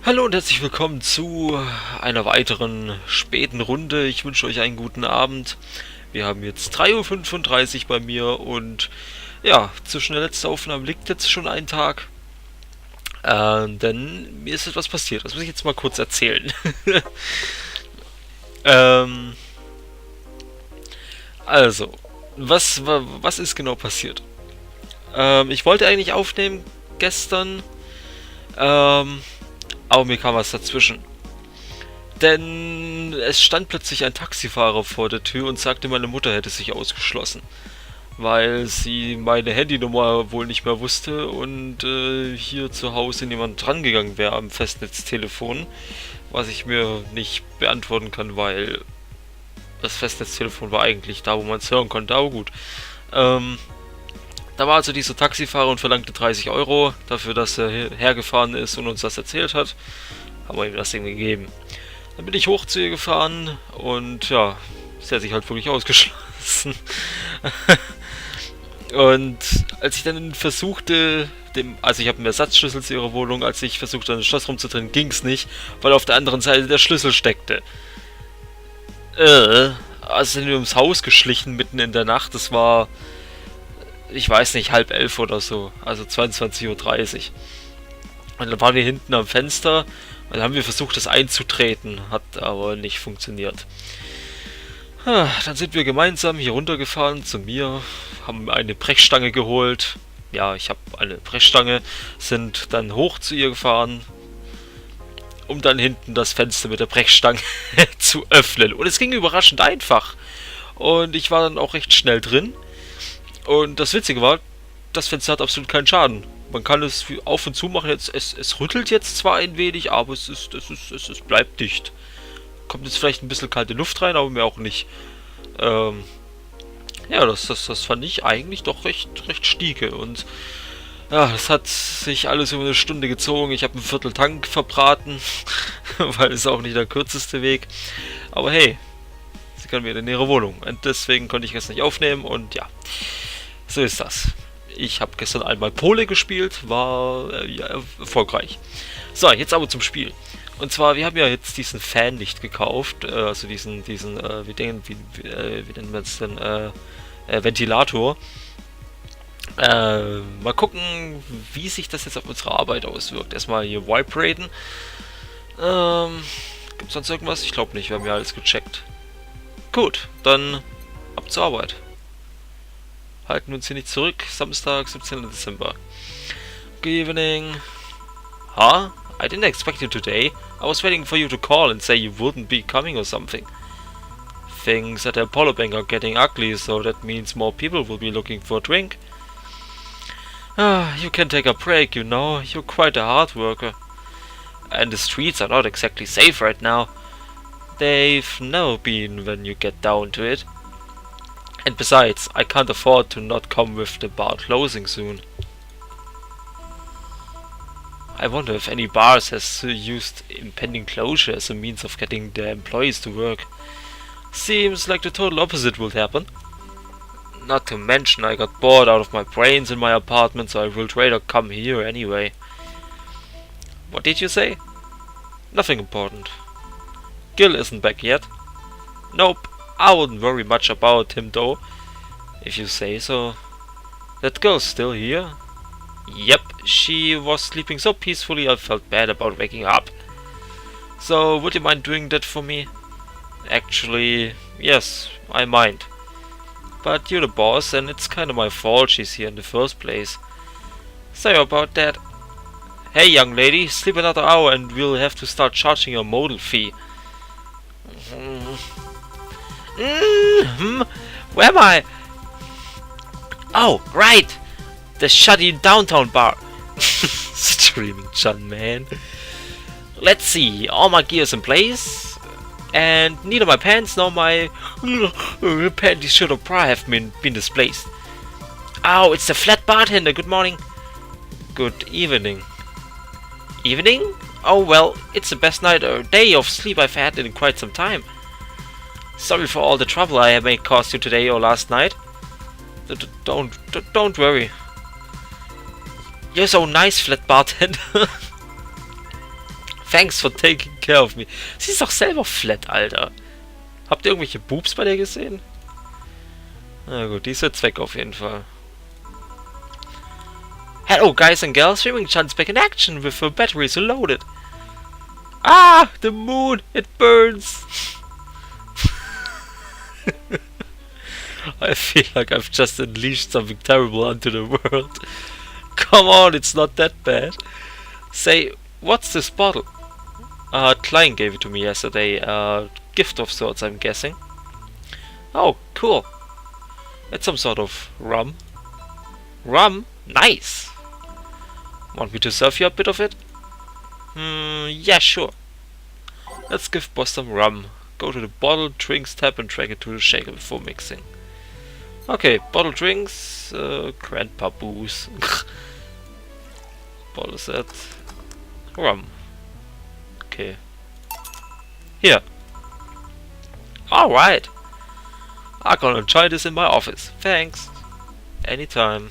Hallo und herzlich willkommen zu einer weiteren späten Runde. Ich wünsche euch einen guten Abend. Wir haben jetzt 3:35 Uhr bei mir und ja, zwischen der letzten Aufnahme liegt jetzt schon ein Tag. Denn mir ist etwas passiert. Das muss ich jetzt mal kurz erzählen. ähm, also, was ist genau passiert? Ich wollte eigentlich aufnehmen gestern, aber mir kam was dazwischen. Denn es stand plötzlich ein Taxifahrer vor der Tür und sagte, meine Mutter hätte sich ausgeschlossen, weil sie meine Handynummer wohl nicht mehr wusste und hier zu Hause niemand drangegangen wäre am Festnetztelefon, was ich mir nicht beantworten kann, weil das Festnetztelefon war eigentlich da, wo man es hören konnte, aber gut. Ähm, Da war also dieser Taxifahrer und verlangte 30 Euro dafür, dass er hergefahren ist und uns das erzählt hat. Haben wir ihm das Ding gegeben. Dann bin ich hoch zu ihr gefahren und ja, sie hat sich halt wirklich ausgeschlossen. Und als ich dann versuchte, also ich habe einen Ersatzschlüssel zu ihrer Wohnung, als ich versuchte, an das Schloss rumzudrehen, ging es nicht, weil auf der anderen Seite der Schlüssel steckte. Also sind wir ums Haus geschlichen mitten in der Nacht. Das war, ich weiß nicht, 10:30 oder so, also 22:30 Uhr. Und dann waren wir hinten am Fenster und dann haben wir versucht, das einzutreten, hat aber nicht funktioniert. Dann sind wir gemeinsam hier runtergefahren zu mir, haben eine Brechstange geholt. Ja, ich habe eine Brechstange, sind dann hoch zu ihr gefahren, um dann hinten das Fenster mit der Brechstange zu öffnen. Und es ging überraschend einfach. Und ich war dann auch recht schnell drin. Und das Witzige war, das Fenster hat absolut keinen Schaden. Man kann es auf und zu machen. Es rüttelt jetzt zwar ein wenig, aber es bleibt dicht. Kommt jetzt vielleicht ein bisschen kalte Luft rein, aber mehr auch nicht. Ja, das fand ich eigentlich doch recht stieke. Und ja, das hat sich alles über eine Stunde gezogen. Ich habe einen Viertel Tank verbraten, weil es auch nicht der kürzeste Weg. Aber hey, sie kann wieder in ihre Wohnung. Und deswegen konnte ich das nicht aufnehmen und ja. So ist das. Ich habe gestern einmal Pole gespielt, war ja, erfolgreich. So, jetzt aber zum Spiel. Und zwar, wir haben ja jetzt diesen Fan nicht gekauft, also diesen wie nennen wir es denn, Ventilator. Mal gucken, wie sich das jetzt auf unsere Arbeit auswirkt. Erstmal hier Vibraten. Gibt es sonst irgendwas? Ich glaube nicht, wir haben ja alles gecheckt. Gut, dann ab zur Arbeit. Halten wir uns hier nicht zurück. Samstag, 17. Dezember. Good evening. Huh? I didn't expect you today. I was waiting for you to call and say you wouldn't be coming or something. Things at the Apollo Bank are getting ugly, so that means more people will be looking for a drink. You can take a break, you know. You're quite a hard worker. And the streets are not exactly safe right now. They've never been when you get down to it. And besides, I can't afford to not come with the bar closing soon. I wonder if any bars has used impending closure as a means of getting their employees to work. Seems like the total opposite will happen. Not to mention I got bored out of my brains in my apartment, so I would rather come here anyway. What did you say? Nothing important. Gil isn't back yet. Nope. I wouldn't worry much about him though, if you say so. That girl's still here? Yep, she was sleeping so peacefully I felt bad about waking her up. So, would you mind doing that for me? Actually, yes, I mind. But you're the boss and it's kinda my fault she's here in the first place. Sorry about that. Hey young lady, sleep another hour and we'll have to start charging your modal fee. Where am I? Oh, right! The shutty downtown bar. Streaming John, man. Let's see, all my gear's in place. And neither my pants nor my panties should or bra have been displaced. Oh, it's the flat bartender, good morning. Good evening. Evening? Oh well, it's the best night or day of sleep I've had in quite some time. Sorry for all the trouble I may cause you today or last night. Don't worry. You're so nice, flat bartender. Thanks for taking care of me. Sie ist doch selber flat, Alter. Habt ihr irgendwelche Boobs bei der gesehen? Na gut, die ist jetzt weg auf jeden Fall. Hello guys and girls, streaming chance back in action with the batteries loaded. Ah, the moon, it burns. I feel like I've just unleashed something terrible onto the world. Come on, it's not that bad. Say, what's this bottle? Klein gave it to me yesterday. Gift of sorts, I'm guessing. Oh, cool. It's some sort of rum. Rum? Nice. Want me to serve you a bit of it? Yeah, sure. Let's give boss some rum. Go to the bottle drinks tab and drag it to the shaker before mixing. Okay, bottle drinks, grandpa booze. Bottle set. Rum. Okay. Here. Alright. I'm gonna try this in my office. Thanks. Anytime.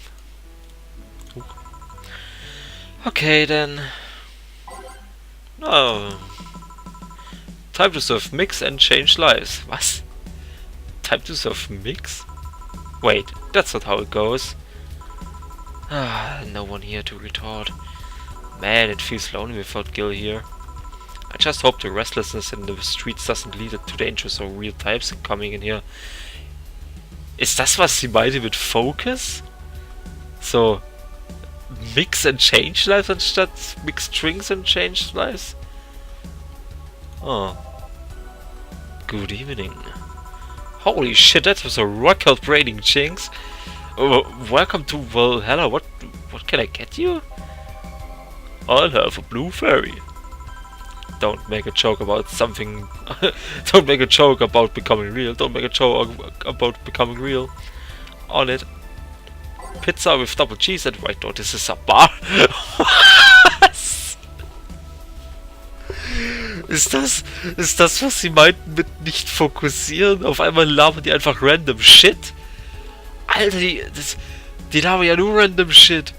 Okay then. Oh. Time to serve mix and change lives. Was? Time to serve mix? Wait, that's not how it goes. Ah, no one here to retort. Man, it feels lonely without Gil here. I just hope the restlessness in the streets doesn't lead to dangerous or real types coming in here. Ist das, was sie meinte mit Focus? So, mix and change lives anstatt mix drinks and change lives? Oh. Good evening. Holy shit, that was a record breaking jinx. Welcome to Valhalla. What can I get you? I'll have a blue fairy. Don't make a joke about something. Don't make a joke about becoming real. Don't make a joke about becoming real. On it. Pizza with double cheese and white. No, this is a bar. Was? Ist das, was sie meinten mit nicht fokussieren? Auf einmal labern die einfach random Shit? Alter, die labern ja nur random Shit.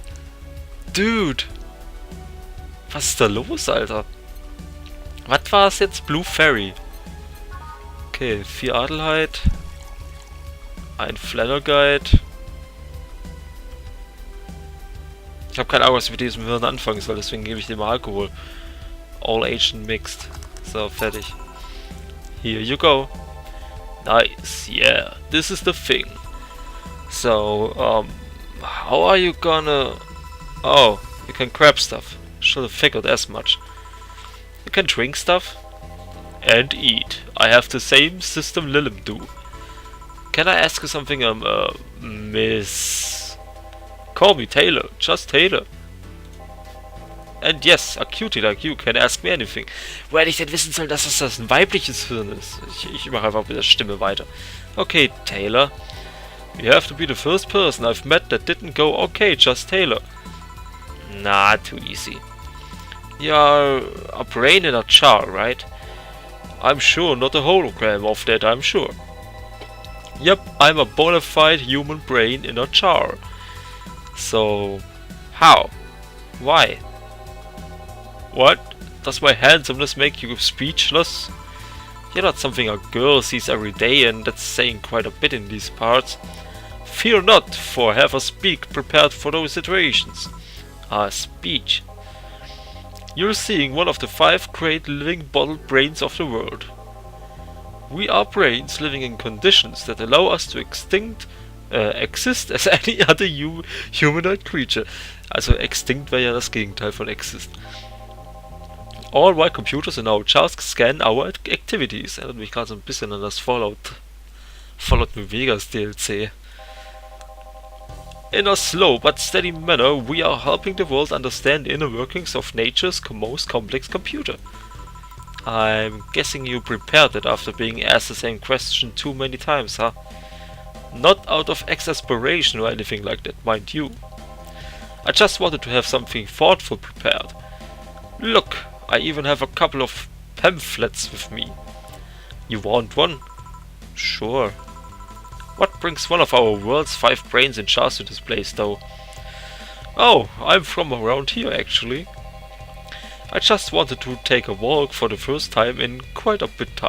Dude. Was ist da los, Alter? Was war es jetzt? Blue Fairy. Okay, 4 Adelheid. Ein Flanner Guide. Ich habe keine Ahnung, was ich mit diesem Hirn anfangen soll, deswegen gebe ich dem mal Alkohol. All Asian mixed. So, fertig. Here you go. Nice, yeah, this is the thing. So, how are you gonna... Oh, you can grab stuff. Should have figured as much. You can drink stuff and eat. I have the same system Lilim do. Can I ask you something, Miss... Call me Taylor, just Taylor. And yes, a cutie like you can ask me anything. Wo hätte ich denn wissen sollen, dass das ein weibliches Hirn ist? Ich mache einfach mit der Stimme weiter. Okay, Taylor. You have to be the first person I've met that didn't go, okay, just Taylor. Nah, too easy. You're a brain in a jar, right? I'm sure, not a hologram of that, I'm sure. Yep, I'm a bona fide human brain in a jar. So, how? Why? What? Does my handsomeness make you speechless? You're not something a girl sees every day, and that's saying quite a bit in these parts. Fear not, for have a speak prepared for those situations. A speech. You're seeing one of the 5 great living bottled brains of the world. We are brains living in conditions that allow us to exist as any other humanoid creature. Also extinct wäre ja das Gegenteil von exist. All while computers in our jars scan our activities. Erinnert mich gerade so ein bisschen an das Fallout New Vegas DLC. In a slow but steady manner, we are helping the world understand the inner workings of nature's most complex computer. I'm guessing you prepared it after being asked the same question too many times, huh? Not out of exasperation or anything like that, mind you. I just wanted to have something thoughtful prepared. Look, I even have a couple of pamphlets with me. You want one? Sure. What brings one of our world's 5 brains in jars to this place, though? Oh, I'm from around here, actually. I just wanted to take a walk for the first time in quite a bit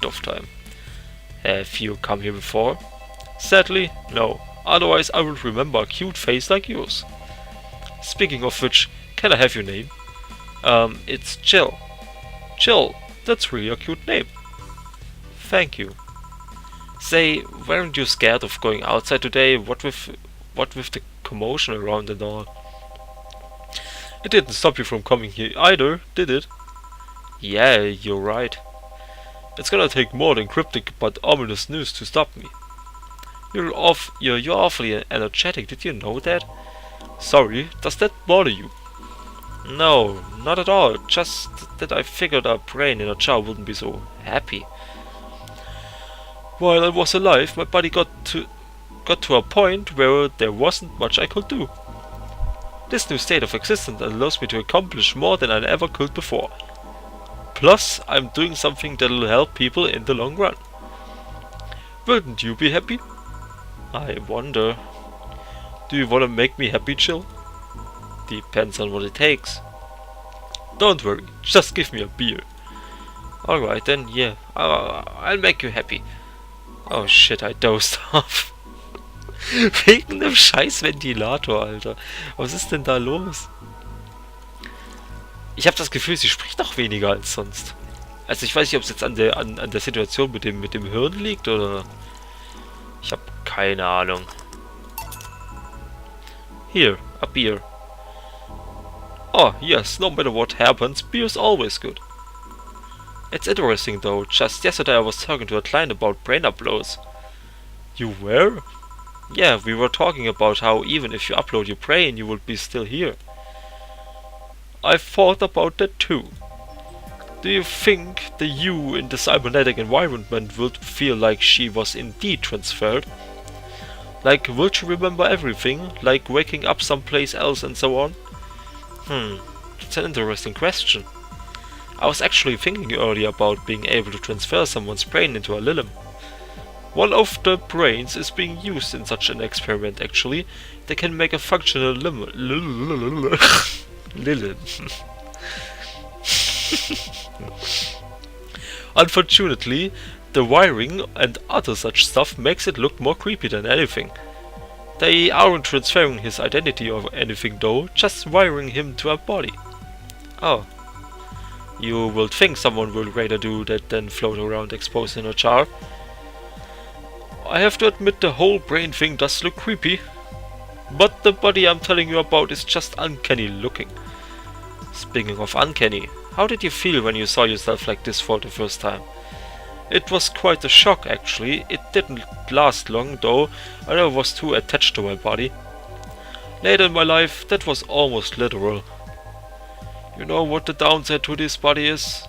of time. Have you come here before? Sadly, no. Otherwise I would remember a cute face like yours. Speaking of which, can I have your name? It's Jill. Jill, that's really a cute name. Thank you. Say, weren't you scared of going outside today? What with the commotion around and all? It didn't stop you from coming here either, did it? Yeah, you're right. It's gonna take more than cryptic but ominous news to stop me. You're awfully energetic, did you know that? Sorry, does that bother you? No, not at all, just that I figured a brain in a jar wouldn't be so happy. While I was alive, my body got to a point where there wasn't much I could do. This new state of existence allows me to accomplish more than I ever could before. Plus, I'm doing something that'll help people in the long run. Wouldn't you be happy? I wonder. Do you want to make me happy, Jill? Depends on what it takes. Don't worry, just give me a beer. Alright then, yeah, I'll make you happy. Oh shit, I dozed off. Wegen dem scheiß Ventilator, Alter. Was ist denn da los? Ich habe das Gefühl, sie spricht noch weniger als sonst. Also ich weiß nicht, ob es jetzt an der Situation mit dem Hirn liegt oder... Ich habe keine Ahnung. Here, a beer. Oh, yes, no matter what happens, beer's always good. It's interesting though, just yesterday I was talking to a client about brain uploads. You were? Yeah, we were talking about how even if you upload your brain, you would be still here. I've thought about that too. Do you think the you in the cybernetic environment would feel like she was indeed transferred? Like, would she remember everything, like waking up someplace else and so on? That's an interesting question. I was actually thinking earlier about being able to transfer someone's brain into a limb. One of the brains is being used in such an experiment actually. They can make a functional limb. Unfortunately, the wiring and other such stuff makes it look more creepy than anything. They aren't transferring his identity or anything though, just wiring him to a body. Oh. You will think someone will rather do that than float around exposed in a jar. I have to admit the whole brain thing does look creepy. But the body I'm telling you about is just uncanny looking. Speaking of uncanny, how did you feel when you saw yourself like this for the first time? It was quite a shock actually. It didn't last long though, and I was too attached to my body. Later in my life, that was almost literal. You know what the downside to this body is?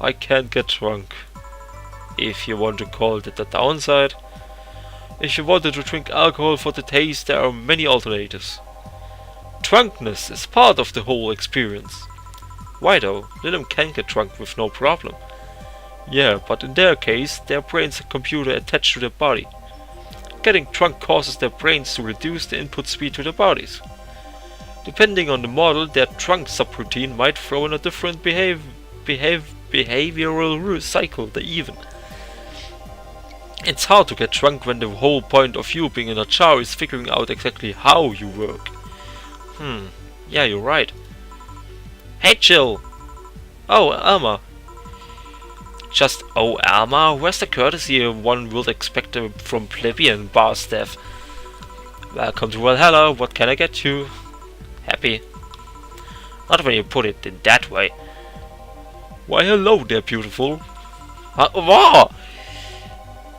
I can't get drunk. If you want to call that the downside. If you wanted to drink alcohol for the taste, there are many alternatives. Drunkenness is part of the whole experience. Why though? Little can get drunk with no problem. Yeah, but in their case, their brain's a computer attached to their body. Getting drunk causes their brains to reduce the input speed to their bodies. Depending on the model, their drunk subroutine might throw in a different behavioral cycle even. It's hard to get drunk when the whole point of you being in a jar is figuring out exactly how you work. Yeah, you're right. Hey Jill! Oh, Alma. Just, oh Alma, where's the courtesy one would expect from plebeian bar staff? Welcome to Valhalla, what can I get you? Happy. Not when you put it in that way. Why hello there, beautiful. Wow!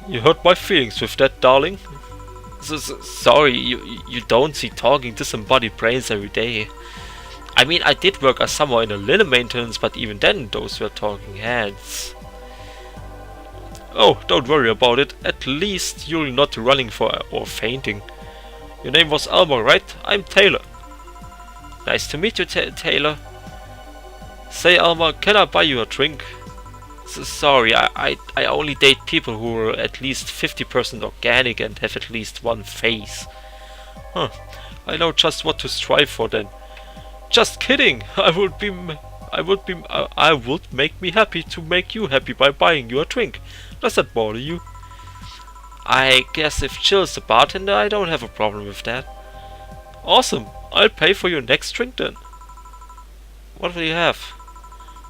You hurt my feelings with that, darling. Sorry, you don't see talking disembodied brains every day. I mean, I did work as someone in a little maintenance, but even then those were talking heads. Oh, don't worry about it. At least you're not running for or fainting. Your name was Alma, right? I'm Taylor. Nice to meet you, Taylor. Say, Alma, can I buy you a drink? Sorry, I only date people who are at least 50% organic and have at least one face. I know just what to strive for then. Just kidding! I would make me happy to make you happy by buying you a drink. Does that bother you? I guess if Jill's the bartender, I don't have a problem with that. Awesome! I'll pay for your next drink then. What will you have?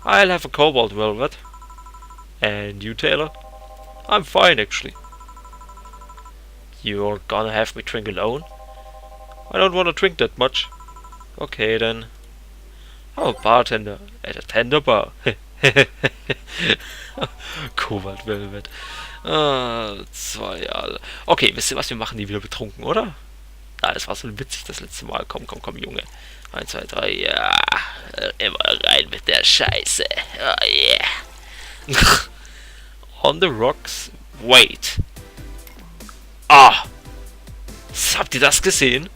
I'll have a cobalt velvet. And you, Taylor? I'm fine, actually. You're gonna have me drink alone? I don't want to drink that much. Okay then. I'm a bartender at a tender bar. Cobalt Velvet. 2 Jahre. Okay, wisst ihr was, wir machen die wieder betrunken, oder? Ah, das war so witzig das letzte Mal. Komm, Junge. 1, 2, 3, ja. Immer rein mit der Scheiße. Oh yeah. On the rocks. Wait. Ah. Habt ihr das gesehen?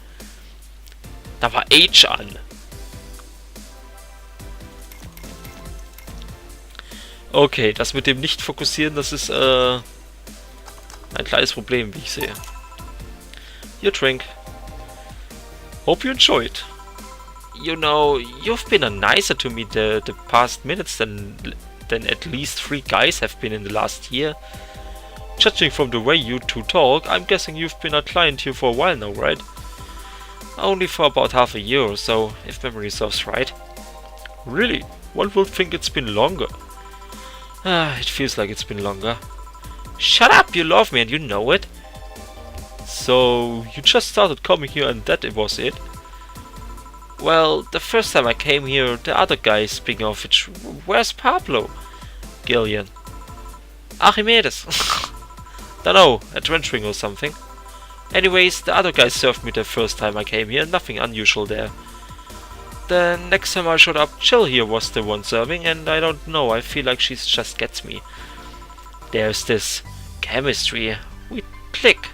Da war H an. Okay, das mit dem Nicht-Fokussieren, das ist ein kleines Problem, wie ich sehe. Your drink. Hope you enjoy it. You know, you've been nicer to me the past minutes than at least 3 guys have been in the last year. Judging from the way you two talk, I'm guessing you've been a client here for a while now, right? Only for about half a year or so, if memory serves right. Really? One would think it's been longer. It feels like it's been longer. Shut up! You love me and you know it! So, you just started coming here and that was it? Well, the first time I came here, the other guy, speaking of which, where's Pablo? Gillian. Archimedes! Dunno, adventuring or something. Anyways, the other guy served me the first time I came here, nothing unusual there. The next time I showed up, Jill here was the one serving, and I don't know, I feel like she just gets me. There's this chemistry. We click.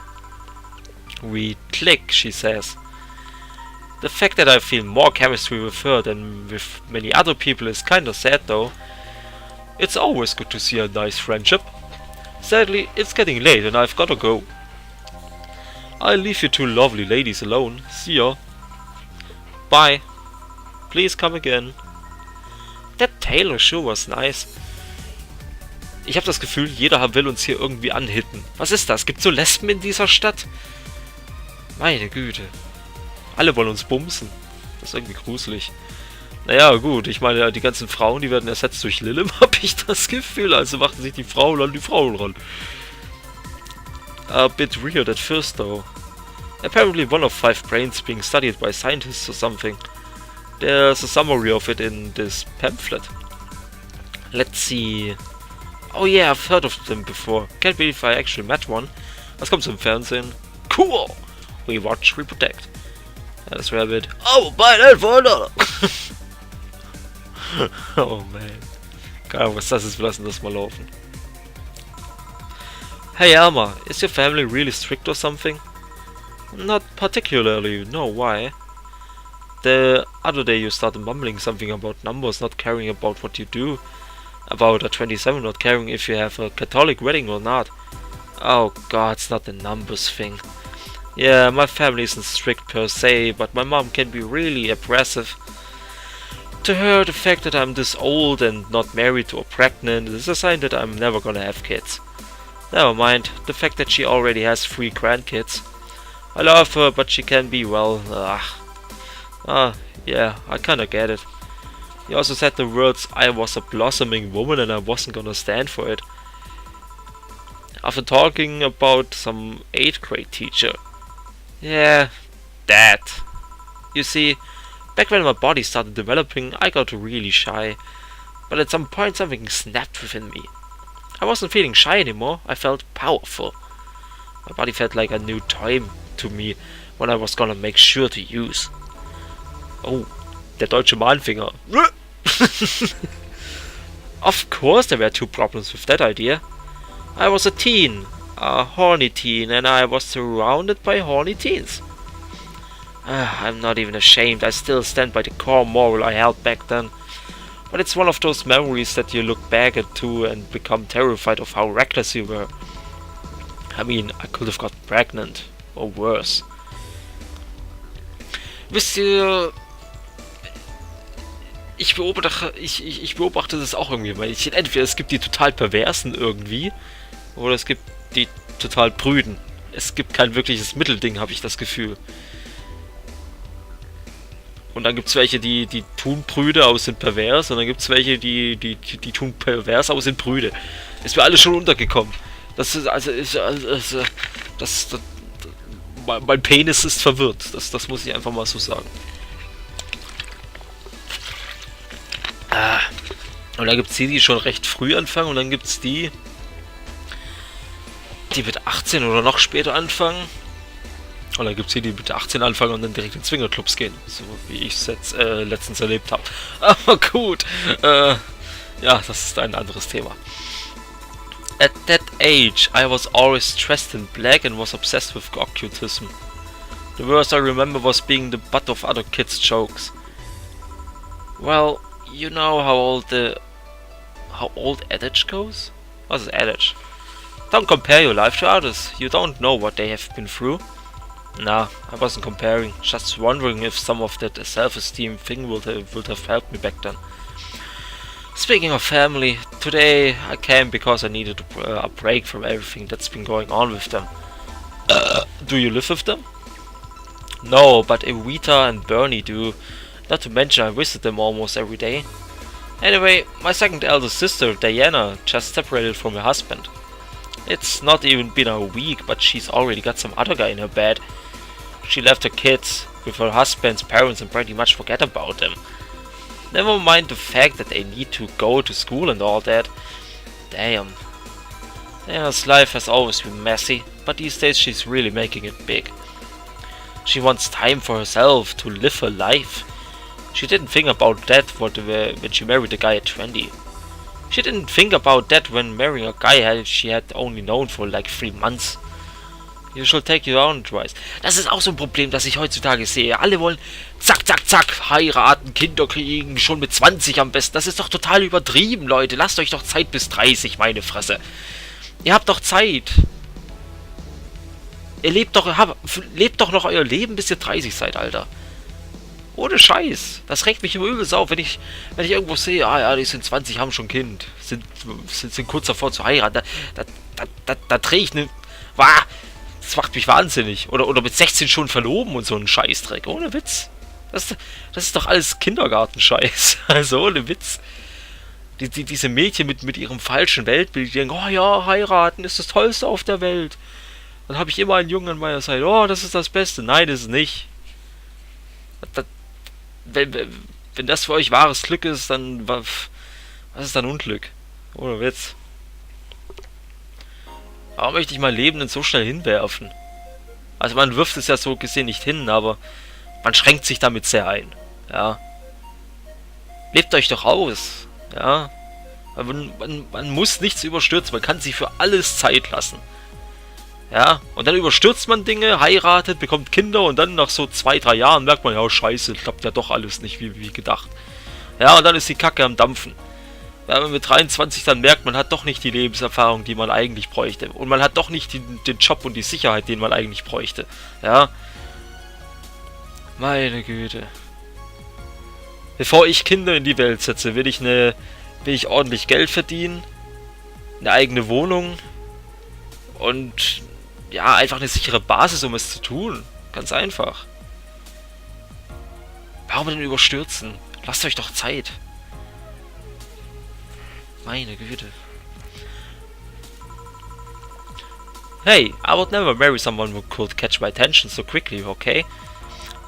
We click, she says. The fact that I feel more chemistry with her than with many other people is kinda sad though. It's always good to see a nice friendship. Sadly, it's getting late and I've gotta go. I'll leave you two lovely ladies alone. See ya. Bye. Please come again. That Taylor sure was nice. Ich habe das Gefühl, jeder will uns hier irgendwie anhitten. Was ist das? Gibt's so Lesben in dieser Stadt? Meine Güte. Alle wollen uns bumsen. Das ist irgendwie gruselig. Naja, gut, ich meine, die ganzen Frauen, die werden ersetzt durch Lillim, habe ich das Gefühl. Also machen sich die Frauen an die Frauen ran. A bit weird at first, though. Apparently one of 5 brains being studied by scientists or something. There's a summary of it in this pamphlet. Let's see. Oh yeah, I've heard of them before. Can't believe I actually met one. Was kommt im Fernsehen? Cool! We watch, we protect. Das Rabbit. Oh, mein $11. Oh man. Keine Ahnung, was das ist, wir lassen das mal laufen. Hey Alma, is your family really strict or something? Not particularly, no, why? The other day you started mumbling something about numbers, not caring about what you do. About a 27 not caring if you have a Catholic wedding or not. Oh god, it's not the numbers thing. Yeah, my family isn't strict per se, but my mom can be really oppressive. To her, the fact that I'm this old and not married or pregnant is a sign that I'm never gonna have kids. Never mind, the fact that she already has 3 grandkids. I love her, but she can be, well, yeah, I kinda get it. He also said the words, I was a blossoming woman and I wasn't gonna stand for it. After talking about some 8th grade teacher. Yeah, that. You see, back when my body started developing, I got really shy. But at some point something snapped within me. I wasn't feeling shy anymore, I felt powerful. My body felt like a new toy to me, when I was gonna make sure to use. Oh, der deutsche Mahnfinger. Of course there were 2 problems with that idea. I was a teen, a horny teen, and I was surrounded by horny teens. I'm not even ashamed, I still stand by the core moral I held back then. But it's one of those memories that you look back at too and become terrified of how reckless you were. I mean, I could have gotten pregnant, or worse. Wisst ihr, Ich beobachte das auch irgendwie, weil entweder es gibt die total Perversen irgendwie, oder es gibt die total Prüden. Es gibt kein wirkliches Mittelding, habe ich das Gefühl. Und dann gibt es welche, die tun prüde, aber sind pervers. Und dann gibt es welche, die tun pervers, aber sind prüde. Ist mir alles schon untergekommen. Das ist, mein Penis ist verwirrt. Das muss ich einfach mal so sagen. Und dann gibt es die schon recht früh anfangen. Und dann gibt es die mit 18 oder noch später anfangen. Und dann gibt es die mit 18 anfangen und dann direkt in Swingerclubs gehen. So wie ich es jetzt letztens erlebt habe. Aber gut. Ja, das ist ein anderes Thema. At that age, I was always dressed in black and was obsessed with occultism. The worst I remember was being the butt of other kids' jokes. Well, you know how old adage goes? What is adage? Don't compare your life to others. You don't know what they have been through. Nah, I wasn't comparing. Just wondering if some of that self-esteem thing would have helped me back then. Speaking of family, today I came because I needed a break from everything that's been going on with them. Do you live with them? No, but Evita and Bernie do. Not to mention I visit them almost every day. Anyway, my second eldest sister, Diana, just separated from her husband. It's not even been a week, but she's already got some other guy in her bed. She left her kids with her husband's parents and pretty much forget about them. Never mind the fact that they need to go to school and all that. Damn. Diana's life has always been messy, but these days she's really making it big. She wants time for herself to live her life. She didn't think about that when she married a guy at 20. She didn't think about that when marrying a guy she had only known for like 3 months. You shall take your own advice. Das ist auch so ein Problem, das ich heutzutage sehe. Alle wollen zack, zack, zack, heiraten, Kinder kriegen, schon mit 20 am besten. Das ist doch total übertrieben, Leute. Lasst euch doch Zeit bis 30, meine Fresse. Ihr habt doch Zeit. Ihr lebt doch noch euer Leben, bis ihr 30 seid, Alter. Ohne Scheiß. Das regt mich immer übelst auf, wenn ich irgendwo sehe, ah ja, die sind 20, haben schon Kind. Sind kurz davor zu heiraten. Da drehe ich ne... Wah! Das macht mich wahnsinnig. Oder mit 16 schon verloben und so einen Scheißdreck. Ohne Witz. Das ist doch alles Kindergartenscheiß. Also ohne Witz. Diese Mädchen mit ihrem falschen Weltbild, die denken, oh ja, heiraten ist das Tollste auf der Welt. Dann habe ich immer einen Jungen an meiner Seite. Oh, das ist das Beste. Nein, das ist nicht. Wenn das für euch wahres Glück ist, dann was ist dann Unglück? Ohne Witz. Warum möchte ich mein Leben denn so schnell hinwerfen? Also man wirft es ja so gesehen nicht hin, aber man schränkt sich damit sehr ein. Ja. Lebt euch doch aus. Ja. Man muss nichts überstürzen, man kann sich für alles Zeit lassen. Ja, und dann überstürzt man Dinge, heiratet, bekommt Kinder und dann nach so 2-3 Jahren merkt man, ja scheiße, klappt ja doch alles nicht wie gedacht. Ja, und dann ist die Kacke am Dampfen. Wenn man mit 23 dann merkt, man hat doch nicht die Lebenserfahrung, die man eigentlich bräuchte. Und man hat doch nicht den Job und die Sicherheit, den man eigentlich bräuchte. Ja. Meine Güte. Bevor ich Kinder in die Welt setze, will ich ordentlich Geld verdienen, eine eigene Wohnung und ja, einfach eine sichere Basis, um es zu tun. Ganz einfach. Warum denn überstürzen? Lasst euch doch Zeit. Meine Güte. Hey, I would never marry someone who could catch my attention so quickly, okay?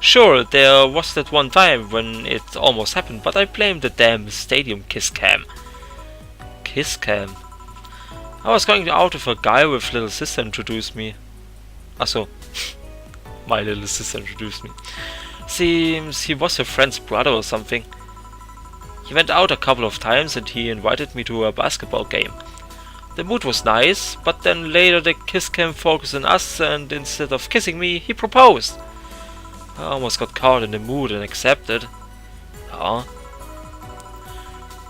Sure, there was that one time when it almost happened, but I blame the damn stadium kiss cam. Kiss cam? I was going out with a guy with little sister introduced me. Achso. My little sister introduced me. Seems he was her friend's brother or something. He went out a couple of times and he invited me to a basketball game. The mood was nice, but then later the kiss cam focused on us and instead of kissing me, he proposed. I almost got caught in the mood and accepted. Huh?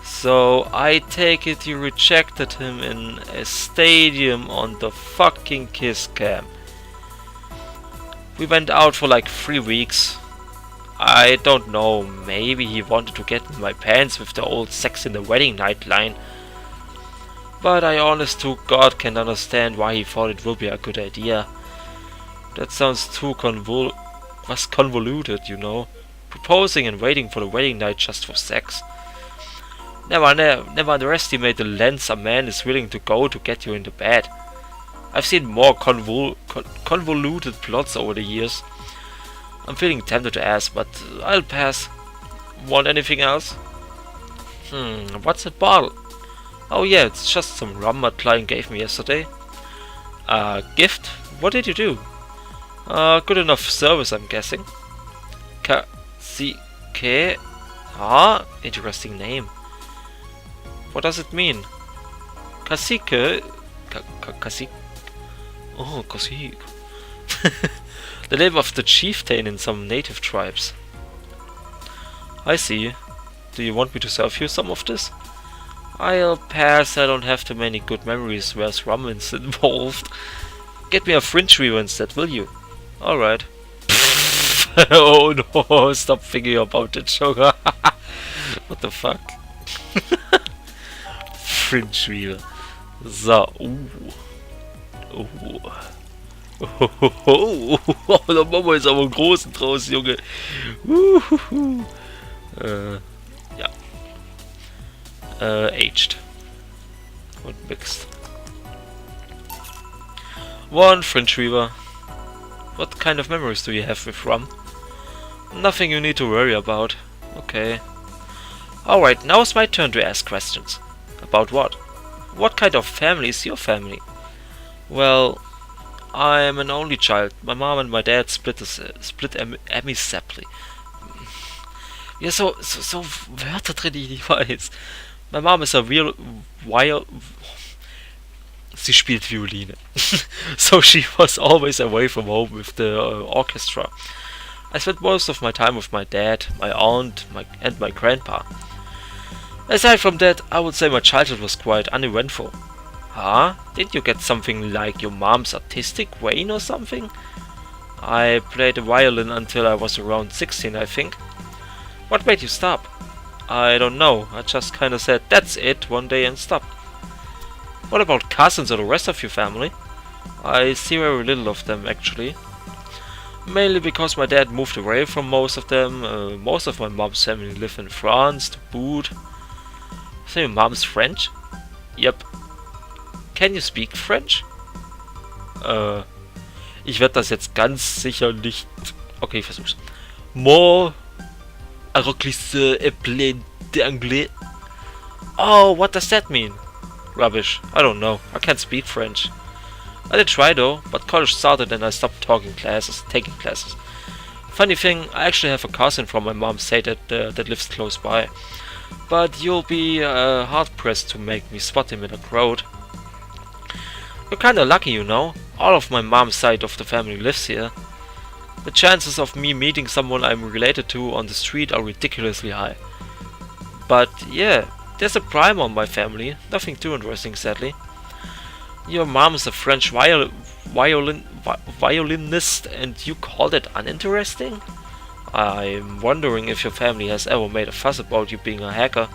So I take it you rejected him in a stadium on the fucking kiss cam. We went out for like 3 weeks. I don't know, maybe he wanted to get in my pants with the old sex in the wedding night line. But I honest to God can't understand why he thought it would be a good idea. That sounds too convoluted, you know. Proposing and waiting for the wedding night just for sex. Never underestimate the lengths a man is willing to go to get you into bed. I've seen more convoluted plots over the years. I'm feeling tempted to ask, but I'll pass. Want anything else? What's that bottle? Oh yeah, it's just some rum my client gave me yesterday. Gift? What did you do? Good enough service, I'm guessing. K? Ah, interesting name. What does it mean? Cacique? Cacique? Oh, cacique. The name of the chieftain in some native tribes. I see. Do you want me to serve you some of this? I'll pass, I don't have too many good memories where's rum is involved. Get me a fringe weaver instead, will you? Alright. Oh no, stop thinking about it, sugar. What the fuck? Fringe weaver. So, Oh, da machen wir jetzt aber einen großen draus, Junge. Ja. Aged. Und mixed. One French Weaver. What kind of memories do you have with rum? Nothing you need to worry about. Okay. Alright, now it's my turn to ask questions. About what? What kind of family is your family? Well, I'm an only child. My mom and my dad split amicably. Ja, so Wörter drin, die ich nicht weiß. My mom is a sie spielt Violine. So she was always away from home with the orchestra. I spent most of my time with my dad, my aunt, and my grandpa. Aside from that, I would say my childhood was quite uneventful. Huh? Did you get something like your mom's artistic vein or something? I played the violin until I was around 16, I think. What made you stop? I don't know, I just kinda said that's it one day and stopped. What about cousins or the rest of your family? I see very little of them actually. Mainly because my dad moved away from most of them. Most of my mom's family live in France to boot. So your mom's French? Yep. Can you speak French? Ich werde das jetzt ganz sicher nicht... Okay, ich versuch's. More... d'anglais. Oh, what does that mean? Rubbish. I don't know. I can't speak French. I did try though, but college started and I stopped taking classes. Funny thing, I actually have a cousin from my mom's side that lives close by. But you'll be hard pressed to make me spot him in a crowd. You're kinda lucky, you know. All of my mom's side of the family lives here. The chances of me meeting someone I'm related to on the street are ridiculously high. But yeah, there's a primer on my family. Nothing too interesting, sadly. Your mom is a French violinist and you call that uninteresting? I'm wondering if your family has ever made a fuss about you being a hacker.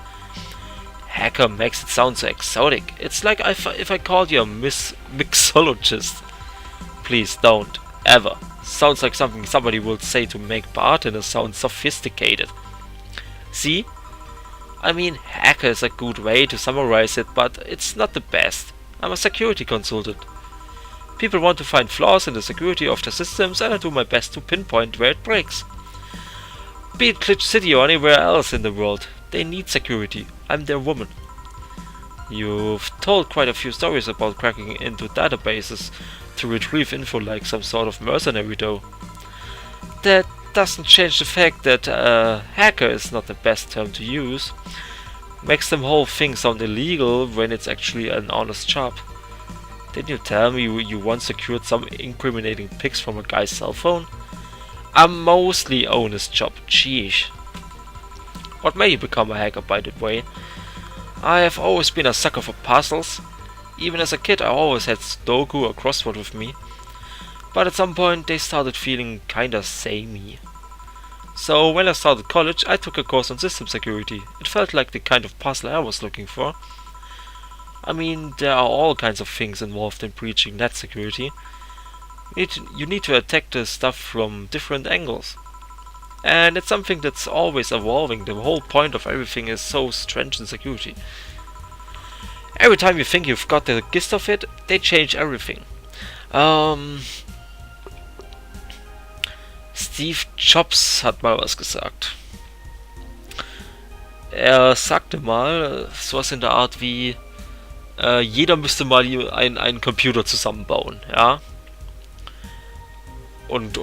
Hacker makes it sound so exotic. It's like if I called you a mixologist. Please don't. Ever. Sounds like something somebody would say to make bartenders sound sophisticated. See? I mean, hacker is a good way to summarize it, but it's not the best. I'm a security consultant. People want to find flaws in the security of their systems and I do my best to pinpoint where it breaks. Be it Glitch City or anywhere else in the world, they need security. I'm their woman. You've told quite a few stories about cracking into databases to retrieve info like some sort of mercenary though. That doesn't change the fact that hacker is not the best term to use. Makes them whole thing sound illegal when it's actually an honest job. Didn't you tell me you once secured some incriminating pics from a guy's cell phone? A mostly honest job, sheesh. What made you become a hacker, by the way? I have always been a sucker for puzzles. Even as a kid I always had Sudoku or crossword with me. But at some point they started feeling kinda samey. So when I started college, I took a course on system security. It felt like the kind of puzzle I was looking for. I mean, there are all kinds of things involved in breaching net security. You need to attack the stuff from different angles. And it's something that's always evolving. The whole point of everything is so strange in security. Every time you think you've got the gist of it, they change everything. Steve Jobs hat mal was gesagt. Er sagte mal sowas in der Art wie jeder müsste mal einen Computer zusammenbauen, ja? Und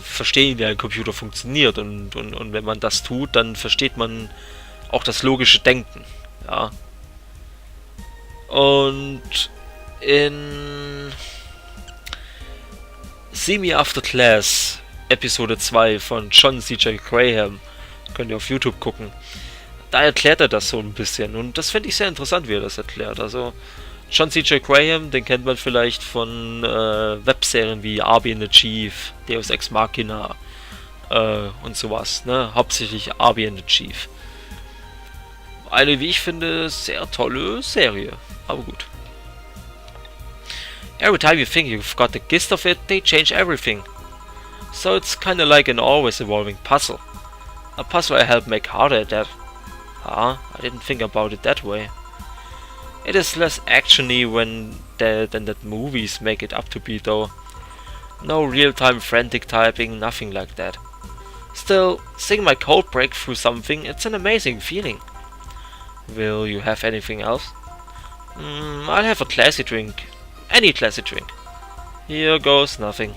verstehen, wie ein Computer funktioniert. Und wenn man das tut, dann versteht man auch das logische Denken, ja? Und in See Me After Class, Episode 2 von John C.J. Graham, könnt ihr auf YouTube gucken, da erklärt er das so ein bisschen. Und das finde ich sehr interessant, wie er das erklärt. Also, John C.J. Graham, den kennt man vielleicht von Webserien wie Arby and the Chief, Deus Ex Machina und sowas, ne? Hauptsächlich Arby and the Chief. Eine, wie ich finde, sehr tolle Serie. Aber gut. Every time you think you've got the gist of it, they change everything. So it's kinda like an always evolving puzzle. A puzzle I help make harder at that. I didn't think about it that way. It is less actiony than that movies make it up to be though. No real-time frantic typing, nothing like that. Still, seeing my code break through something, it's an amazing feeling. Will you have anything else? I'll have a classy drink. Any classy drink. Here goes nothing.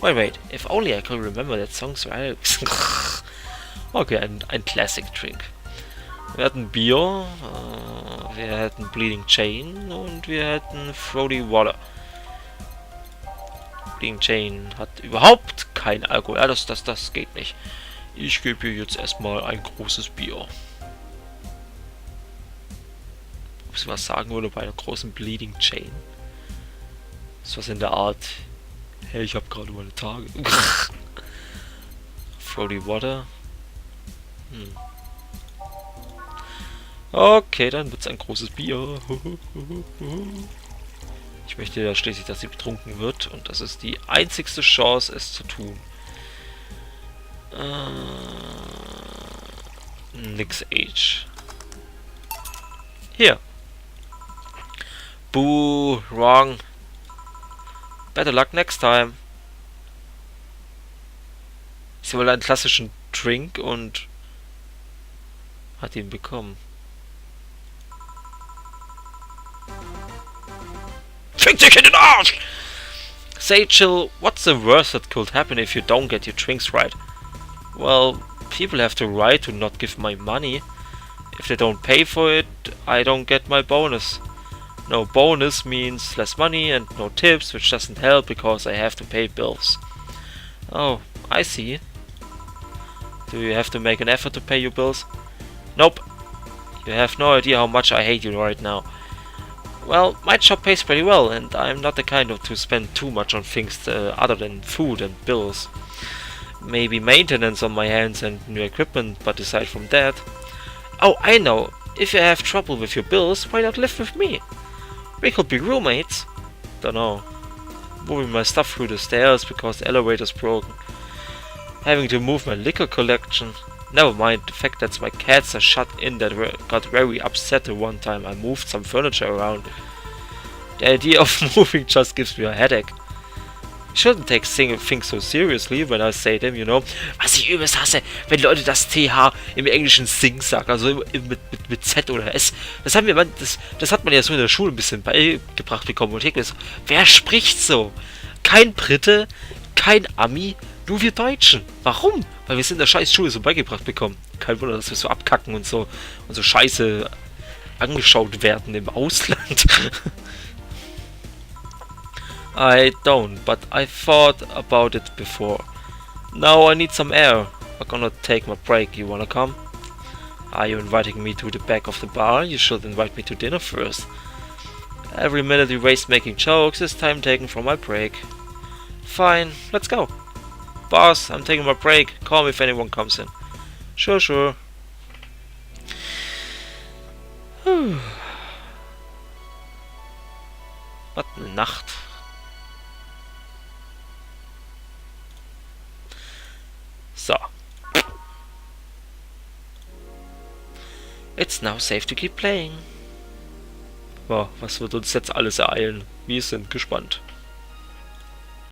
Wait, if only I could remember that song's lyrics. Okay, ein Classic Drink. Wir hatten Bier, wir hatten Bleeding Chain und wir hatten Frody Water. Bleeding Chain hat überhaupt kein Alkohol. Ja, das geht nicht. Ich gebe hier jetzt erstmal ein großes Bier. Ob sie was sagen würde bei einer großen Bleeding Chain? Ist was in der Art, hey, ich habe gerade meine Tage. Frody Water. Okay, dann wird's ein großes Bier. Ich möchte ja schließlich, dass sie betrunken wird. Und das ist die einzigste Chance, es zu tun. Nix Age. Hier. Boo, wrong. Better luck next time. Sie wollte einen klassischen Drink und hat ihn bekommen. Fick dich in den Arsch! Say, Chill, what's the worst that could happen if you don't get your drinks right? Well, people have the right to not give my money. If they don't pay for it, I don't get my bonus. No bonus means less money and no tips, which doesn't help because I have to pay bills. Oh, I see. Do you have to make an effort to pay your bills? Nope. You have no idea how much I hate you right now. Well, my job pays pretty well, and I'm not the kind of to spend too much on things other than food and bills. Maybe maintenance on my hands and new equipment, but aside from that... Oh, I know. If you have trouble with your bills, why not live with me? We could be roommates. Dunno. Moving my stuff through the stairs because the elevator's broken. Having to move my liquor collection. Never mind the fact that my cats are shut in that got very upset the one time I moved some furniture around. The idea of moving just gives me a headache. Shouldn't take things so seriously when I say them, you know. Was ich übelst hasse, wenn Leute das TH im Englischen Sing sagen, also mit Z oder S. Das hat man ja so in der Schule ein bisschen beigebracht bekommen. Und ich denke so, wer spricht so? Kein Brite, kein Ami, nur wir Deutschen. Warum? Weil wir es in der scheiß Schule so beigebracht bekommen. Kein Wunder, dass wir so abkacken und so scheiße angeschaut werden im Ausland. I don't, but I thought about it before. Now I need some air. I'm gonna take my break. You wanna come? Are you inviting me to the back of the bar? You should invite me to dinner first. Every minute you waste making jokes is time taken from my break. Fine, let's go. Boss, I'm taking my break. Call me if anyone comes in. Sure, sure. Was eine Nacht. So. It's now safe to keep playing. Wow, was wird uns jetzt alles ereilen? Wir sind gespannt.